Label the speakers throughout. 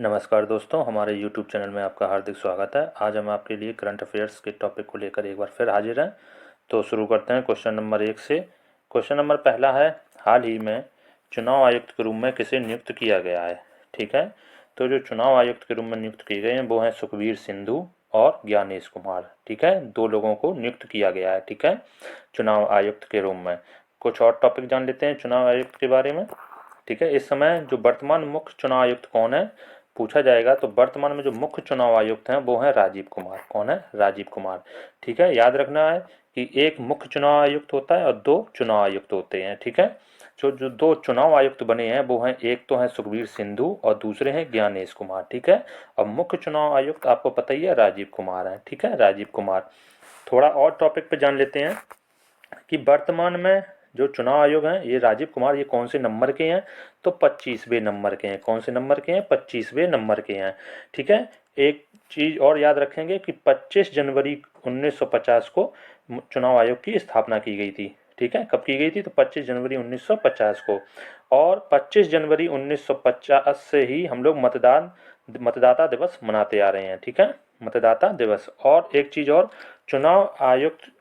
Speaker 1: नमस्कार दोस्तों, हमारे YouTube चैनल में आपका हार्दिक स्वागत है। आज हम आपके लिए करंट अफेयर्स के टॉपिक को लेकर एक बार फिर हाजिर हैं। तो शुरू करते हैं क्वेश्चन नंबर 1 से। क्वेश्चन नंबर पहला है, हाल ही में चुनाव आयुक्त के रूप में किसे नियुक्त किया गया है। ठीक है, तो जो चुनाव आयुक्त के रूप में नियुक्त किए गए हैं वो हैं सुखबीर सिंधु और ज्ञानेश कुमार। ठीक है, 2 लोगों को नियुक्त किया गया है। ठीक है, चुनाव आयुक्त के रूप में। कुछ और टॉपिक जान लेते हैं चुनाव आयुक्त के बारे में। ठीक है, इस समय जो वर्तमान मुख्य चुनाव आयुक्त कौन है पूछा जाएगा, तो वर्तमान में जो मुख्य चुनाव आयुक्त हैं वो हैं राजीव कुमार। कौन है? राजीव कुमार। ठीक है, याद रखना है कि एक मुख्य चुनाव आयुक्त होता है और 2 चुनाव आयुक्त होते हैं। ठीक है, जो जो 2 चुनाव आयुक्त बने हैं वो हैं, एक तो हैं सुखबीर सिंधु और दूसरे हैं ज्ञानेश कुमार। ठीक है, अब मुख्य चुनाव आयुक्त आपको पता ही है राजीव कुमार है। ठीक है, राजीव कुमार। थोड़ा और टॉपिक पे जान लेते हैं कि वर्तमान में जो चुनाव आयोग हैं ये राजीव कुमार ये कौन से नंबर के हैं, तो 25वें नंबर के हैं। कौन से नंबर के हैं? 25वें नंबर के हैं। ठीक है, एक चीज़ और याद रखेंगे कि 25 जनवरी 1950 को चुनाव आयोग की स्थापना की गई थी। ठीक है, कब की गई थी? तो 25 जनवरी 1950 को। और 25 जनवरी 1950 से ही हम लोग मतदाता दिवस मनाते आ रहे हैं। ठीक है, मतदाता दिवस। और एक चीज़ और, चुनाव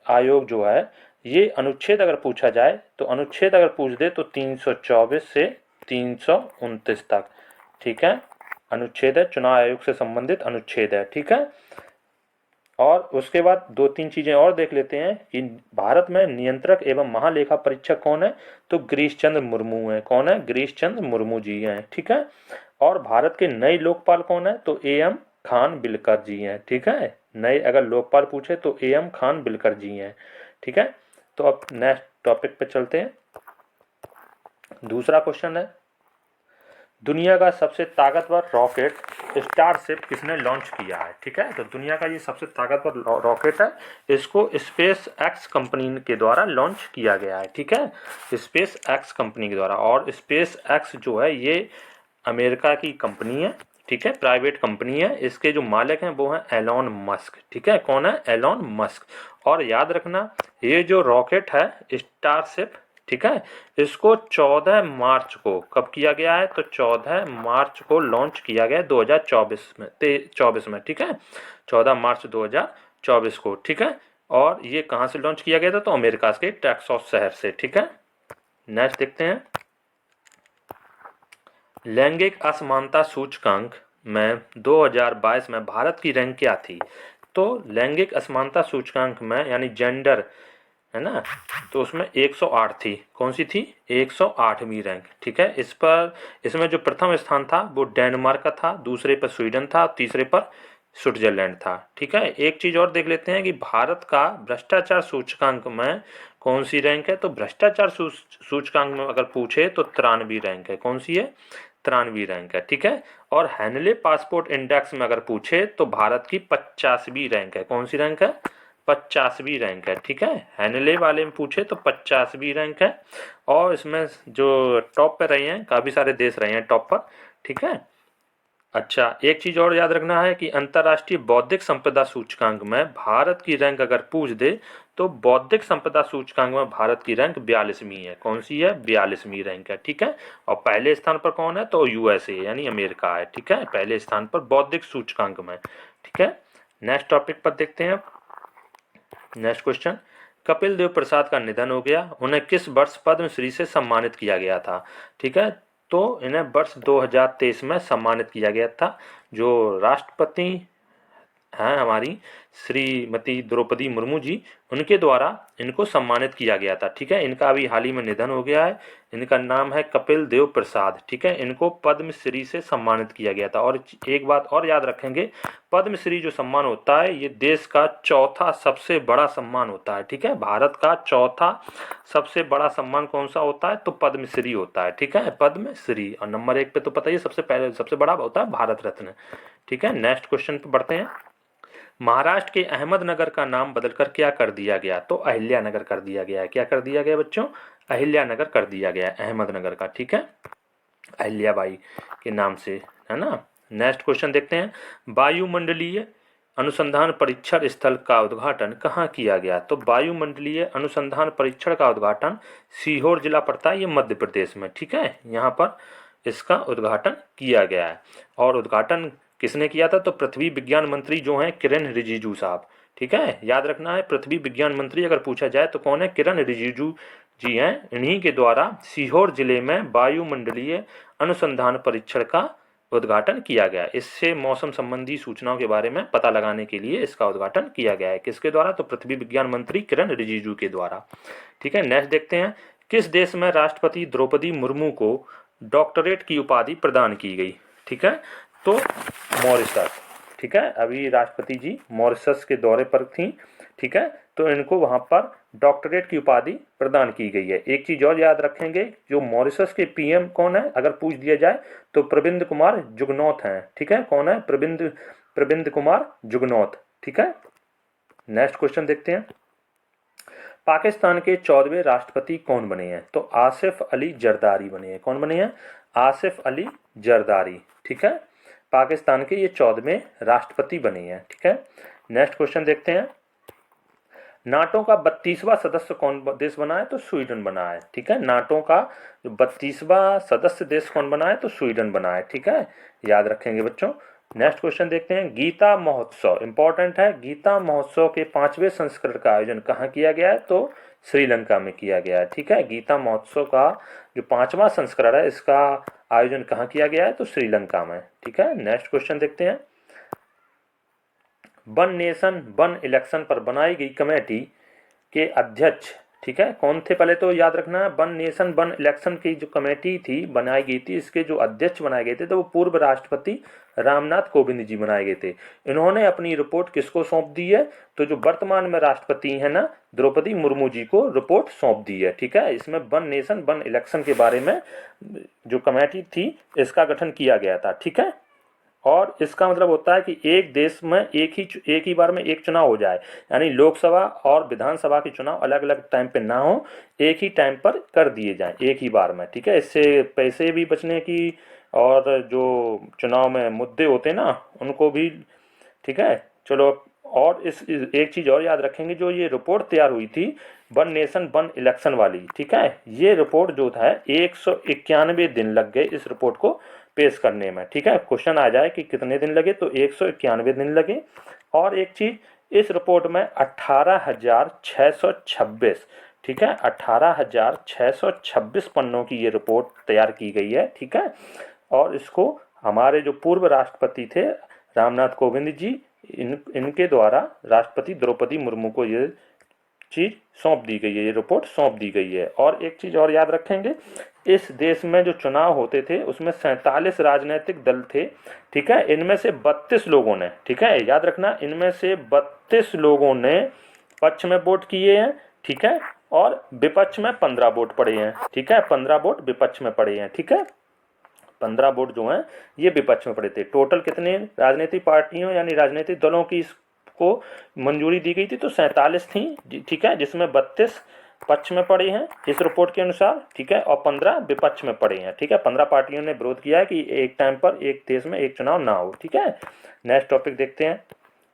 Speaker 1: आयोग जो है ये अनुच्छेद अगर पूछा जाए तो अनुच्छेद अगर पूछ दे तो 324 से 329 तक। ठीक है, अनुच्छेद है, चुनाव आयोग से संबंधित अनुच्छेद है। ठीक है, और उसके बाद 2-3 चीजें और देख लेते हैं कि भारत में नियंत्रक एवं महालेखा परीक्षक कौन है, तो गिरीश चंद्र मुर्मू है। कौन है? गिरीश चंद्र मुर्मू जी हैं। ठीक है, और भारत के नए लोकपाल कौन है, तो AM खान बिलकर जी हैं। ठीक है, नए अगर लोकपाल पूछे तो AM खान बिलकर जी हैं। ठीक है, तो अब नेक्स्ट टॉपिक पे चलते हैं। दूसरा क्वेश्चन है, दुनिया का सबसे ताकतवर रॉकेट स्टारशिप किसने लॉन्च किया है। ठीक है, तो दुनिया का ये सबसे ताकतवर रॉकेट है, इसको स्पेस एक्स कंपनी के द्वारा लॉन्च किया गया है। ठीक है, स्पेस एक्स कंपनी के द्वारा। और स्पेस एक्स जो है ये अमेरिका की कंपनी है। ठीक है, प्राइवेट कंपनी है। इसके जो मालिक हैं वो हैं एलॉन मस्क। ठीक है, कौन है? Elon Musk. और याद रखना ये जो रॉकेट है स्टारशिप, ठीक है, इसको 14 मार्च को कब किया गया है, तो 14 मार्च को लॉन्च किया गया 2024 में 24 में। ठीक है, 14 मार्च 2024 को। ठीक है, और ये कहाँ से लॉन्च किया गया था, तो अमेरिका के टेक्सास शहर से। ठीक है, नेक्स्ट देखते हैं, लैंगिक असमानता सूचकांक में 2022 में भारत की रैंक क्या थी। तो लैंगिक असमानता सूचकांक में यानी जेंडर है ना, तो उसमें 108 थी। कौन सी थी? 108वीं रैंक। ठीक है, इसमें जो प्रथम स्थान था वो डेनमार्क का था, दूसरे पर स्वीडन था, तीसरे पर स्विट्जरलैंड था। ठीक है, एक चीज और देख लेते हैं कि भारत का भ्रष्टाचार सूचकांक में कौन सी रैंक है, तो भ्रष्टाचार सूचकांक में अगर पूछे तो 93वीं रैंक है। कौन सी है? 93वीं रैंक है। ठीक है, और हैनले पासपोर्ट इंडेक्स में अगर पूछे तो भारत की 50वीं रैंक है। कौन सी रैंक है? 50वीं रैंक है। ठीक है, हैनले वाले में पूछे तो 50वीं रैंक है। और इसमें जो टॉप पे रहे हैं काफ़ी सारे देश रहे हैं टॉप पर। ठीक है, अच्छा एक चीज़ और याद रखना है कि अंतर्राष्ट्रीय बौद्धिक संपदा सूचकांक में भारत की रैंक अगर पूछ दे तो बौद्धिक संपदा सूचकांक में भारत की रैंक 42वीं है। कौन सी है? 42वीं रैंक है। ठीक है, और पहले स्थान पर कौन है, तो USA यानी अमेरिका है। ठीक है, पहले स्थान पर बौद्धिक सूचकांक में। ठीक है, नेक्स्ट टॉपिक पर देखते हैं। नेक्स्ट क्वेश्चन, कपिल देव प्रसाद का निधन हो गया, उन्हें किस वर्ष पद्मश्री से सम्मानित किया गया था। ठीक है, तो इन्हें वर्ष 2023 में सम्मानित किया गया था। जो राष्ट्रपति हैं हमारी श्रीमती द्रौपदी मुर्मू जी, उनके द्वारा इनको सम्मानित किया गया था। ठीक है, इनका अभी हाल ही में निधन हो गया है। इनका नाम है कपिल देव प्रसाद। ठीक है, इनको पद्मश्री से सम्मानित किया गया था। और एक बात और याद रखेंगे, पद्मश्री जो सम्मान होता है ये देश का चौथा सबसे बड़ा सम्मान होता है। ठीक है, भारत का चौथा सबसे बड़ा सम्मान कौन सा होता है, तो पद्मश्री होता है। ठीक है, पद्मश्री। और नंबर 1 पे तो पता ही सबसे पहले सबसे बड़ा होता है भारत रत्न। ठीक है, नेक्स्ट क्वेश्चन पे बढ़ते हैं। महाराष्ट्र के अहमदनगर का नाम बदलकर क्या कर दिया गया, तो अहिल्यानगर कर दिया गया है। क्या कर दिया गया बच्चों? अहिल्यानगर कर दिया गया है अहमदनगर का। ठीक है, अहिल्याबाई के नाम से, है ना। नेक्स्ट क्वेश्चन देखते हैं, वायुमंडलीय अनुसंधान परीक्षण स्थल का उद्घाटन कहाँ किया गया, तो वायुमंडलीय अनुसंधान परीक्षण का उद्घाटन सीहोर जिला पड़ता है, ये मध्य प्रदेश में। ठीक है, यहाँ पर इसका उद्घाटन किया गया है। और उद्घाटन किसने किया था? तो पृथ्वी विज्ञान मंत्री जो हैं किरण रिजिजू साहब। ठीक है, याद रखना है, पृथ्वी विज्ञान मंत्री अगर पूछा जाए तो कौन है? किरण रिजिजू जी हैं। इन्हीं के द्वारा सीहोर जिले में वायुमंडलीय अनुसंधान परीक्षण का उद्घाटन किया गया। इससे मौसम संबंधी सूचनाओं के बारे में पता लगाने के लिए इसका उद्घाटन किया गया है। किसके द्वारा? तो पृथ्वी विज्ञान मंत्री किरण रिजिजू के द्वारा। ठीक है, नेक्स्ट देखते हैं। किस देश में राष्ट्रपति द्रौपदी मुर्मू को डॉक्टरेट की उपाधि प्रदान की गई? ठीक है, तो मॉरिशस। ठीक है, अभी राष्ट्रपति जी मॉरिशस के दौरे पर थी। ठीक है, तो इनको वहां पर डॉक्टरेट की उपाधि प्रदान की गई है। एक चीज और याद रखेंगे, जो मॉरिशस के पीएम कौन है अगर पूछ दिया जाए तो प्रविंद कुमार जुगनौथ हैं। ठीक है, कौन है? प्रविंद कुमार जुगनौथ। ठीक है, नेक्स्ट क्वेश्चन देखते हैं। पाकिस्तान के 14वें राष्ट्रपति कौन बने हैं? तो आसिफ अली जरदारी बने हैं। कौन बने हैं? आसिफ अली जरदारी। ठीक है, पाकिस्तान के ये 14वें राष्ट्रपति बने हैं। ठीक है, नेक्स्ट क्वेश्चन देखते हैं। नाटो का 32वां सदस्य कौन देश बना है? तो स्वीडन बना है। ठीक है, नाटो का जो 32वां सदस्य देश कौन बना है? तो स्वीडन बना है। ठीक है, याद रखेंगे बच्चों। नेक्स्ट क्वेश्चन देखते हैं। गीता महोत्सव इंपॉर्टेंट है। गीता महोत्सव के 5वें संस्करण का आयोजन कहाँ किया गया है? तो श्रीलंका में किया गया है। ठीक है, गीता महोत्सव का जो 5वां संस्करण है इसका आयोजन कहाँ किया गया है? तो श्रीलंका में। ठीक है, नेक्स्ट क्वेश्चन देखते हैं। वन नेशन वन इलेक्शन पर बनाई गई कमेटी के अध्यक्ष ठीक है कौन थे? पहले तो याद रखना, वन नेशन वन इलेक्शन की जो कमेटी थी बनाई गई थी, इसके जो अध्यक्ष बनाए गए थे तो वो पूर्व राष्ट्रपति रामनाथ कोविंद जी बनाए गए थे। इन्होंने अपनी रिपोर्ट किसको सौंप दी है? तो जो वर्तमान में राष्ट्रपति है ना द्रौपदी मुर्मू जी को रिपोर्ट सौंप दी है। ठीक है, इसमें वन नेशन वन इलेक्शन के बारे में जो कमेटी थी इसका गठन किया गया था। ठीक है, और इसका मतलब होता है कि एक देश में एक ही बार में एक चुनाव हो जाए, यानी लोकसभा और विधानसभा के चुनाव अलग अलग टाइम पे ना हो, एक ही टाइम पर कर दिए जाएं एक ही बार में। ठीक है, इससे पैसे भी बचने की और जो चुनाव में मुद्दे होते ना उनको भी। ठीक है, चलो, और इस एक चीज और याद रखेंगे, जो ये रिपोर्ट तैयार हुई थी वन नेशन वन इलेक्शन वाली, ठीक है, ये रिपोर्ट जो था 191 दिन लग गए इस रिपोर्ट को पेश करने में। ठीक है, क्वेश्चन आ जाए कि कितने दिन लगे, तो 191 दिन लगे। और एक चीज, इस रिपोर्ट में 18,626 ठीक है 18,626 पन्नों की ये रिपोर्ट तैयार की गई है। ठीक है, और इसको हमारे जो पूर्व राष्ट्रपति थे रामनाथ कोविंद जी, इनके द्वारा राष्ट्रपति द्रौपदी मुर्मू को ये चीज सौंप दी गई है, ये रिपोर्ट सौंप दी गई है। और एक चीज और याद रखेंगे, इस देश में जो चुनाव होते थे उसमें 47 राजनीतिक दल थे। ठीक है, इनमें से 32 लोगों ने, ठीक है याद रखना, इनमें से 32 लोगों ने पक्ष में वोट किए हैं। ठीक है, और विपक्ष में 15 वोट पड़े हैं। ठीक है, 15 वोट विपक्ष में पड़े हैं। ठीक है, 15 वोट जो हैं ये विपक्ष में पड़े थे। टोटल कितने राजनीतिक पार्टियों यानी राजनीतिक दलों की को मंजूरी दी गई थी? तो 47 थी। ठीक है, जिसमें 32 पक्ष में पड़े हैं इस रिपोर्ट के अनुसार। ठीक है, और 15 विपक्ष में पड़े हैं। ठीक है, 15 पार्टियों ने विरोध किया है कि एक टाइम पर एक देश में एक चुनाव ना हो। ठीक है, नेक्स्ट टॉपिक देखते हैं।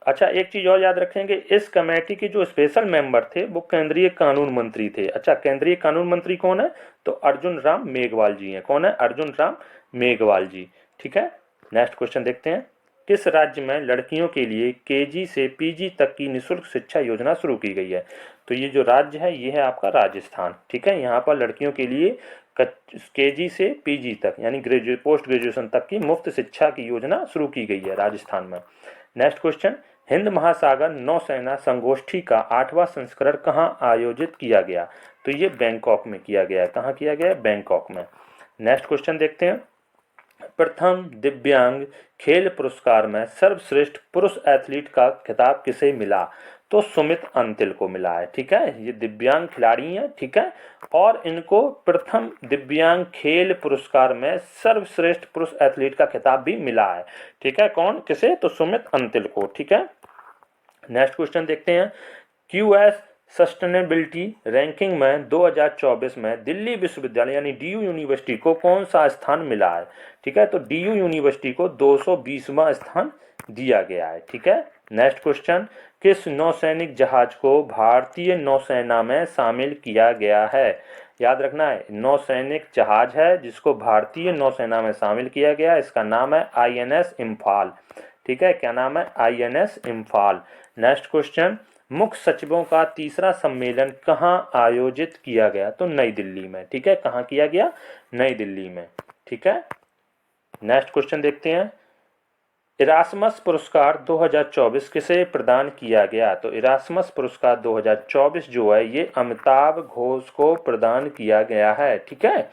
Speaker 1: अच्छा, एक चीज और याद रखेंगे, इस कमेटी के जो स्पेशल मेंबर थे वो केंद्रीय कानून मंत्री थे। अच्छा, केंद्रीय कानून मंत्री कौन है? तो अर्जुन राम मेघवाल जी हैं। कौन है? अर्जुन राम मेघवाल जी। ठीक है, नेक्स्ट क्वेश्चन देखते हैं। किस राज्य में लड़कियों के लिए केजी से पीजी तक की निःशुल्क शिक्षा योजना शुरू की गई है? तो ये जो राज्य है ये है आपका राजस्थान। ठीक है, यहाँ पर लड़कियों के लिए केजी से पीजी तक यानी पोस्ट ग्रेजुएशन तक की मुफ्त शिक्षा की योजना शुरू की गई है राजस्थान में। नेक्स्ट क्वेश्चन, हिंद महासागर नौसेना संगोष्ठी का 8वां संस्करण कहाँ आयोजित किया गया? तो ये बैंकॉक में किया गया है। कहाँ किया गया है? बैंकॉक में। नेक्स्ट क्वेश्चन देखते हैं। प्रथम दिव्यांग खेल पुरस्कार में सर्वश्रेष्ठ पुरुष एथलीट का खिताब किसे मिला? तो सुमित अंतिल को मिला है। ठीक है, ये दिव्यांग खिलाड़ी हैं। ठीक है, और इनको प्रथम दिव्यांग खेल पुरस्कार में सर्वश्रेष्ठ पुरुष एथलीट का खिताब भी मिला है। ठीक है, कौन किसे? तो सुमित अंतिल को। ठीक है, नेक्स्ट क्वेश्चन देखते हैं। क्यूएस सस्टेनेबिलिटी रैंकिंग में 2024 में दिल्ली विश्वविद्यालय यानी डीयू यूनिवर्सिटी को कौन सा स्थान मिला है? ठीक है, तो डीयू यूनिवर्सिटी को 220वां स्थान दिया गया है। ठीक है, नेक्स्ट क्वेश्चन, किस नौसैनिक जहाज को भारतीय नौसेना में शामिल किया गया है? याद रखना है, नौसैनिक जहाज है जिसको भारतीय नौसेना में शामिल किया गया, इसका नाम है INS इम्फाल। ठीक है, क्या नाम है? INS इम्फाल। नेक्स्ट क्वेश्चन, मुख्य सचिवों का तीसरा सम्मेलन कहाँ आयोजित किया गया? तो नई दिल्ली में। ठीक है, कहाँ किया गया? नई दिल्ली में। ठीक है, नेक्स्ट क्वेश्चन देखते हैं, इरास्मस पुरस्कार 2024 किसे प्रदान किया गया? तो इरास्मस पुरस्कार 2024 जो है ये अमिताभ घोष को प्रदान किया गया है। ठीक है,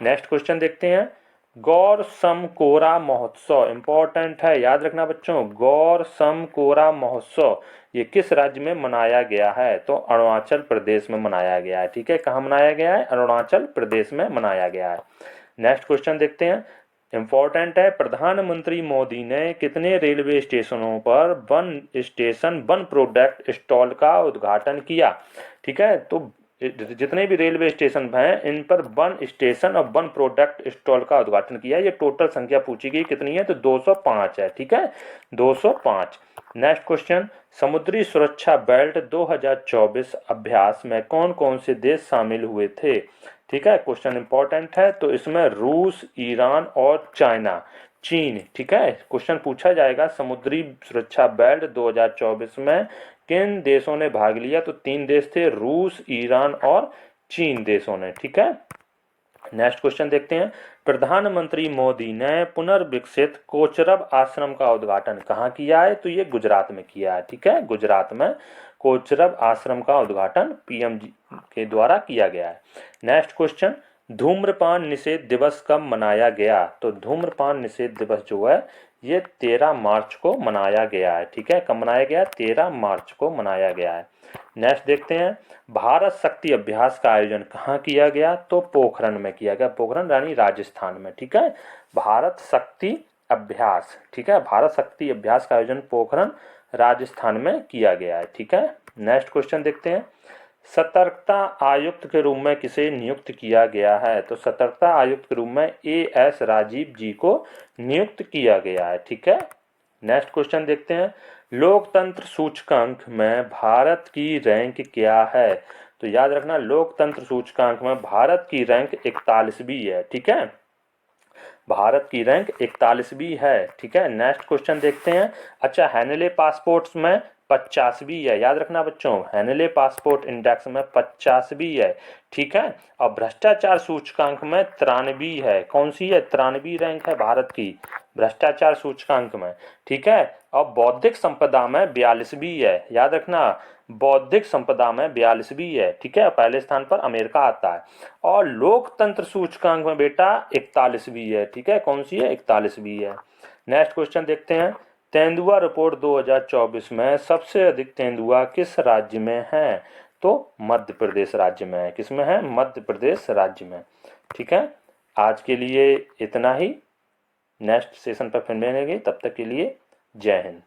Speaker 1: नेक्स्ट क्वेश्चन देखते हैं, गौर समकोरा महोत्सव इंपॉर्टेंट है, याद रखना बच्चों, गौर समकोरा महोत्सव ये किस राज्य में मनाया गया है? तो अरुणाचल प्रदेश में मनाया गया है। ठीक है, कहाँ मनाया गया है? अरुणाचल प्रदेश में मनाया गया है। नेक्स्ट क्वेश्चन देखते हैं, इंपॉर्टेंट है, प्रधानमंत्री मोदी ने कितने रेलवे स्टेशनों पर वन प्रोडक्ट स्टॉल का उद्घाटन किया? ठीक है, तो जितने भी रेलवे स्टेशन हैं इन पर वन स्टेशन और वन प्रोडक्ट स्टॉल का उद्घाटन किया। ये टोटल संख्या पूछी गई कितनी है? तो 205 है। ठीक है, 205। नेक्स्ट क्वेश्चन, समुद्री सुरक्षा बेल्ट 2024 अभ्यास में कौन कौन से देश शामिल हुए थे? ठीक है, क्वेश्चन इंपॉर्टेंट है, तो इसमें रूस, ईरान और चाइना, चीन। ठीक है, क्वेश्चन पूछा जाएगा समुद्री सुरक्षा बेल्ट 2024 में किन देशों ने भाग लिया? तो 3 देश थे, रूस, ईरान और चीन देशों ने। ठीक है, नेक्स्ट क्वेश्चन देखते हैं, प्रधानमंत्री मोदी ने पुनर्विकसित कोचरब आश्रम का उद्घाटन कहाँ किया है? तो ये गुजरात में किया है। ठीक है, गुजरात में कोचरब आश्रम का उद्घाटन PM जी के द्वारा किया गया है। नेक्स्ट क्वेश्चन, धूम्रपान निषेध दिवस कब मनाया गया? तो धूम्रपान निषेध दिवस जो है ये 13 मार्च को मनाया गया है। ठीक है, कब मनाया गया? 13 मार्च को मनाया गया है। नेक्स्ट देखते हैं, भारत शक्ति अभ्यास का आयोजन कहाँ किया गया? तो पोखरण में किया गया, पोखरण यानी राजस्थान में। ठीक है, भारत शक्ति अभ्यास, ठीक है, भारत शक्ति अभ्यास का आयोजन पोखरण राजस्थान में किया गया है। ठीक है, नेक्स्ट क्वेश्चन देखते हैं, सतर्कता आयुक्त के रूप में किसे नियुक्त किया गया है? तो सतर्कता आयुक्त के रूप में AS राजीव जी को नियुक्त किया गया है। ठीक है, नेक्स्ट क्वेश्चन देखते हैं, लोकतंत्र सूचकांक में भारत की रैंक क्या है? तो याद रखना, लोकतंत्र सूचकांक में भारत की रैंक 41वीं है। ठीक है, भारत की रैंक 41वीं है। ठीक है, नेक्स्ट क्वेश्चन देखते हैं, अच्छा हैनले पासपोर्ट्स में 50वीं है, याद रखना बच्चों, हैनले पासपोर्ट इंडेक्स में 50वीं है। ठीक है, और भ्रष्टाचार सूचकांक में 93 है। कौन सी है? 93 रैंक है भारत की भ्रष्टाचार सूचकांक में। ठीक है, और बौद्धिक संपदा में 42वीं है, याद रखना, बौद्धिक संपदा में 42वीं है। ठीक है, पहले स्थान पर अमेरिका आता है। और लोकतंत्र सूचकांक में बेटा 41वीं है। ठीक है, कौन सी है? 41वीं है। नेक्स्ट क्वेश्चन देखते हैं, तेंदुआ रिपोर्ट 2024 में सबसे अधिक तेंदुआ किस राज्य में है? तो मध्य प्रदेश राज्य में है। किस में है? मध्य प्रदेश राज्य में। ठीक है, आज के लिए इतना ही, नेक्स्ट सेशन पर फिर मिलेंगे, तब तक के लिए जय हिंद।